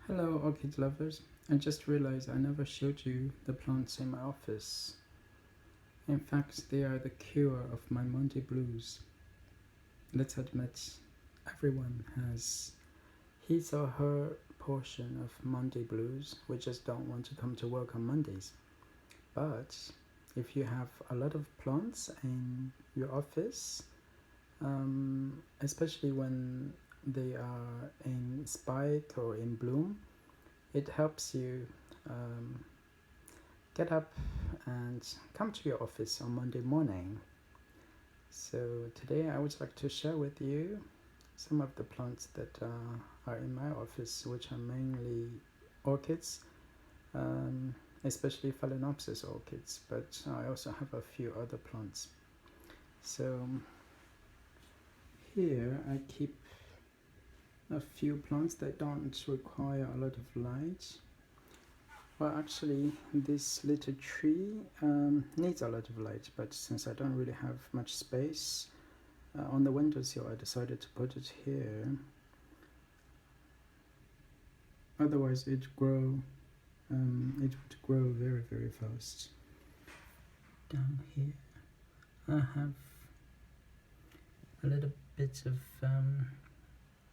Hello, orchid lovers. I just realized I never showed you the plants in my office. In fact, they are the cure of my Monday blues. Let's admit, everyone has his or her portion of Monday blues. We just don't want to come to work on Mondays. But if you have a lot of plants in your office, especially when they are in spike or in bloom, it helps you um, get up and come to your office on Monday morning. So today I would like to share with you some of the plants that are in my office, which are mainly orchids, um, especially Phalaenopsis orchids, but I also have a few other plants. So here I keep a few plants that don't require a lot of light. Well, actually, this little tree needs a lot of light, but since I don't really have much space on the windowsill, I decided to put it here. Otherwise, it would grow very, very fast. Down here, I have a little bit of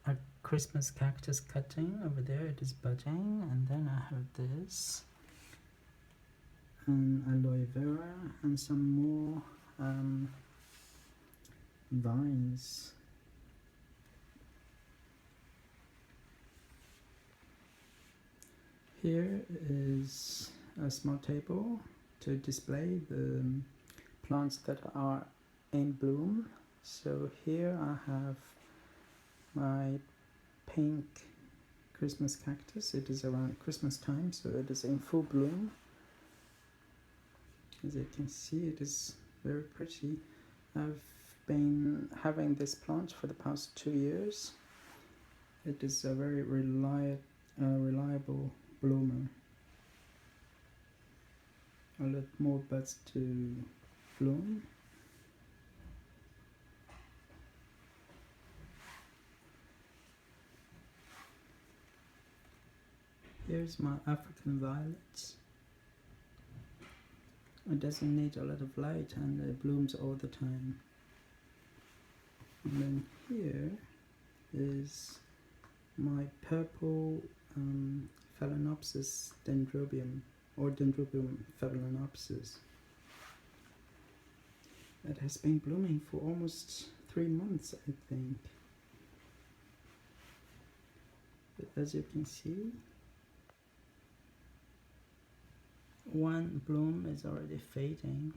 a Christmas cactus cutting over there. It is budding, and then I have this. Aloe vera and some more vines. Here is a small table to display the plants that are in bloom. So here I have my pink Christmas cactus. It is around Christmas time, so it is in full bloom. As you can see, it is very pretty. I've been having this plant for the past 2 years. It is a very reliable bloomer. A lot more buds to bloom. Here's my African violet. It doesn't need a lot of light and it blooms all the time. And then here is my purple Phalaenopsis dendrobium, or Dendrobium phalaenopsis. It has been blooming for almost 3 months, I think. But as you can see, one bloom is already fading.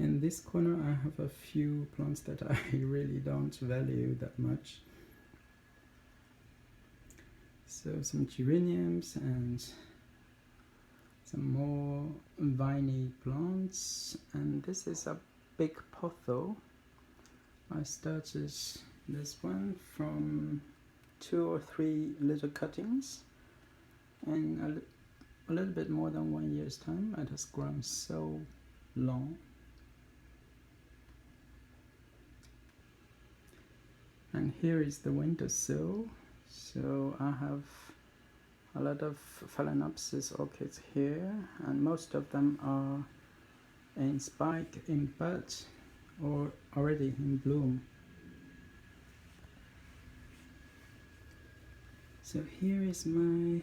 In this corner I have a few plants that I really don't value that much. So some geraniums and some more viney plants, and this is a big pothos. I started this one from 2 or 3 little cuttings, and a little bit more than 1 year's time it has grown so long. And here is the windowsill. So I have a lot of Phalaenopsis orchids here, and most of them are in spike, in bud, or already in bloom. So here is my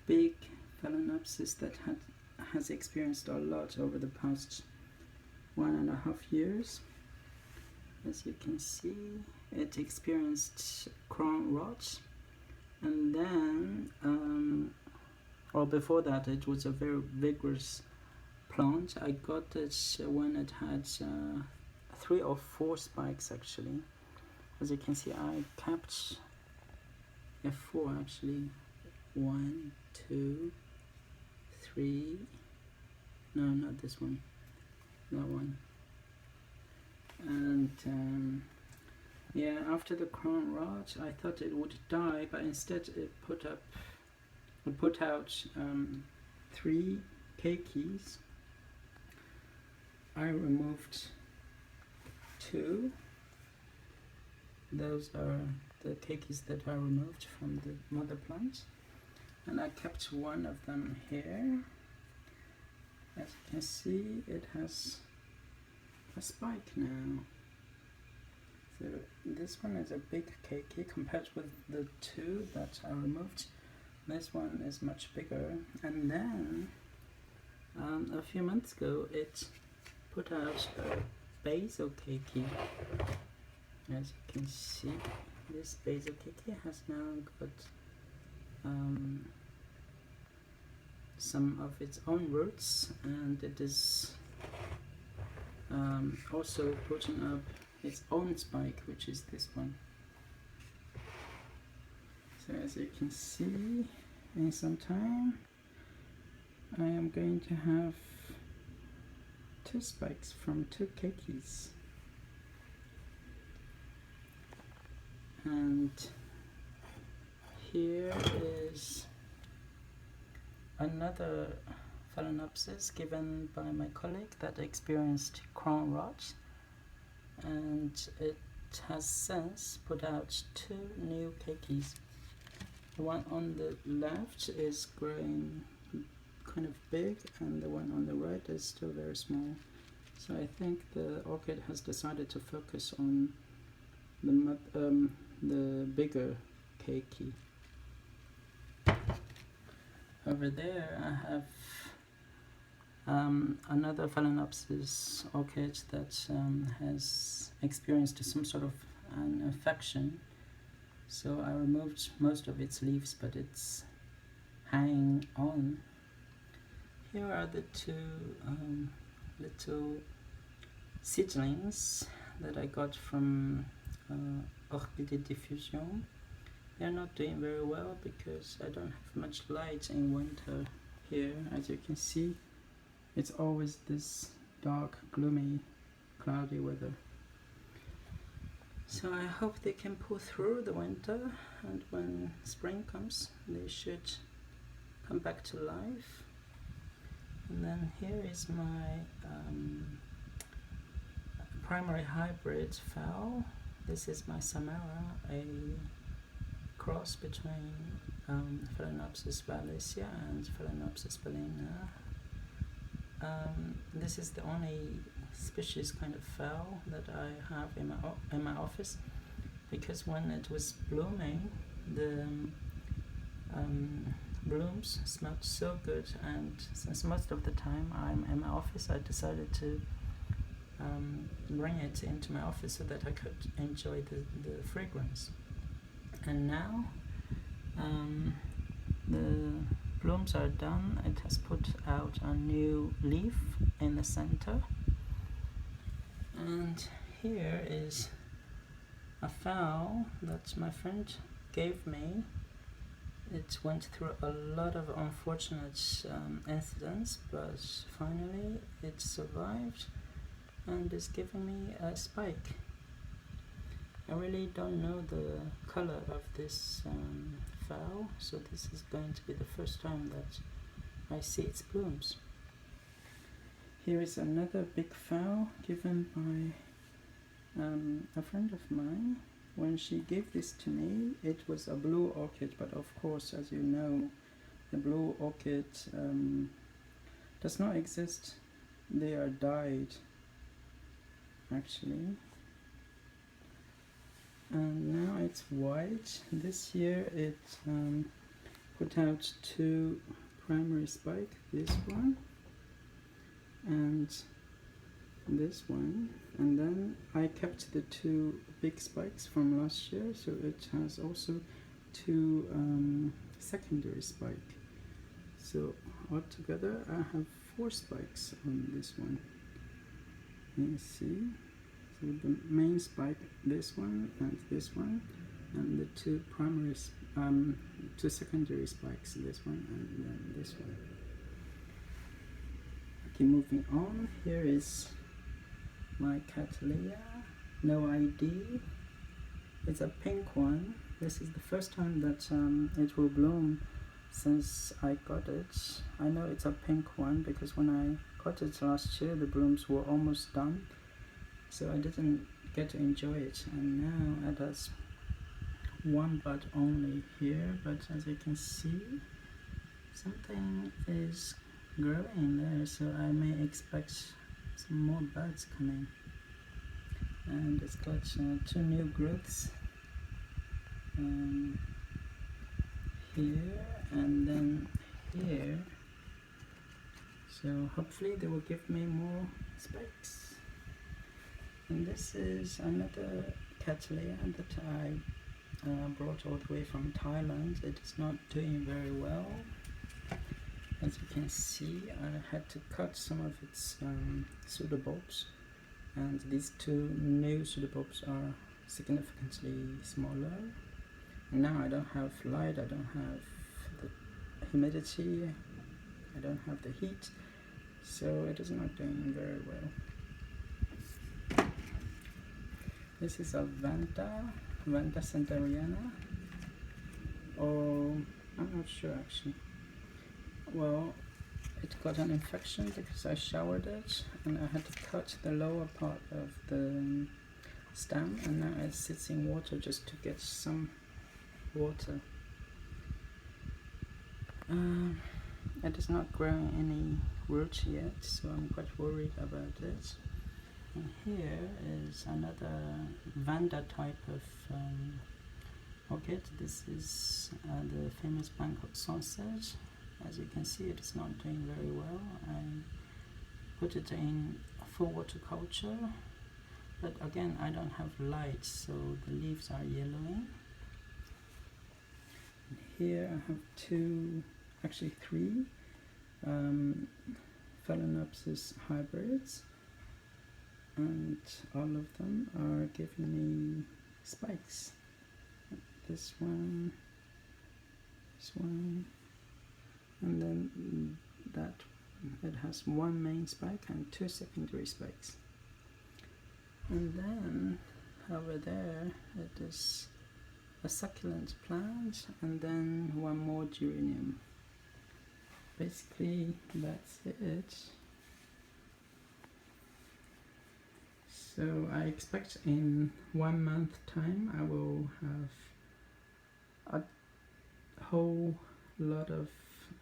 big Phalaenopsis that has experienced a lot over the past 1.5 years. As you can see, it experienced crown rot, and then, well, before that it was a very vigorous plant. I got it when it had 3 or 4 spikes actually. As you can see, I kept 4 actually. 1, 2, 3. No, not this one. That one. And yeah, after the crown rot, I thought it would die, but instead it put out 3 keikis. I removed 2. Those are the keikis that I removed from the mother plant, and I kept one of them here. As you can see, it has a spike now. So this one is a big keiki compared with the 2 that I removed. This one is much bigger. And then a few months ago it put out a basil keiki. As you can see, this basil keiki has now got some of its own roots, and it is also putting up its own spike, which is this one. So as you can see, in some time I am going to have 2 spikes from 2 keikis. And here is another Phalaenopsis given by my colleague that experienced crown rot, and it has since put out 2 new keikis. The one on the left is growing kind of big, and the one on the right is still very small. So I think the orchid has decided to focus on the bigger keiki. Over there I have another Phalaenopsis orchid that has experienced some sort of an infection. So I removed most of its leaves, but it's hanging on. Here are the 2 little seedlings that I got from Orchidée Diffusion. They're not doing very well because I don't have much light in winter here. As you can see, it's always this dark, gloomy, cloudy weather. So I hope they can pull through the winter, and when spring comes they should come back to life. And then here is my primary hybrid fowl. This is my Samara, a cross between Phalaenopsis valencia and Phalaenopsis balena. This is the only species kind of fowl that I have in my office, because when it was blooming, the blooms smelled so good, and since most of the time I'm in my office, I decided to bring it into my office so that I could enjoy the fragrance. And now the blooms are done. It has put out a new leaf in the center, and here is a fowl that my friend gave me. It went through a lot of unfortunate incidents, but finally it survived and is giving me a spike. I really don't know the color of this fowl, so this is going to be the first time that I see its blooms. Here is another big fowl given by a friend of mine. When she gave this to me, it was a blue orchid, but of course, as you know, the blue orchid does not exist. They are dyed, actually. And now it's white. This year it put out 2 primary spikes, this one and this one, and then I kept the 2 big spikes from last year, so it has also 2 secondary spikes. So altogether I have 4 spikes on this one. You see, so the main spike, this one and this one, and the 2 primary 2 secondary spikes, this one and then this one. Okay, moving on. Here is my Cattleya, no ID. It's a pink one. This is the first time that it will bloom since I got it. I know it's a pink one because when I got it last year the blooms were almost done, so I didn't get to enjoy it, and now it has one bud only here, but as you can see something is growing there, so I may expect some more buds coming. And it's got 2 new growths here and then here, so hopefully they will give me more spikes. And this is another Cattleya that I brought all the way from Thailand. It is not doing very well. As you can see, I had to cut some of its pseudobulbs, and these 2 new pseudobulbs are significantly smaller. And now I don't have light, I don't have the humidity, I don't have the heat, so it is not doing very well. This is a Vanda Santariana, or I'm not sure actually. Well, it got an infection because I showered it and I had to cut the lower part of the stem, and now it sits in water just to get some water. It is not growing any roots yet, so I'm quite worried about it. And here is another Vanda type of orchid. This is the famous Bangkok Sunset. As you can see, it is not doing very well. I put it in full water culture, but again I don't have light, so the leaves are yellowing. And here I have 2, actually 3 Phalaenopsis hybrids, and all of them are giving me spikes. This one, and then that it has 1 main spike and 2 secondary spikes. And then over there it is a succulent plant, and then 1 more geranium. Basically that's it. So I expect in 1 month time I will have a whole lot of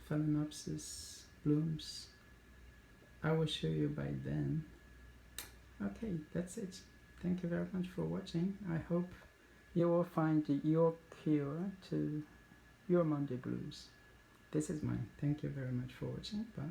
Phalaenopsis blooms. I will show you by then. Okay, that's it. Thank you very much for watching. I hope you will find your cure to your Monday blues. This is mine. Thank you very much for watching. Bye.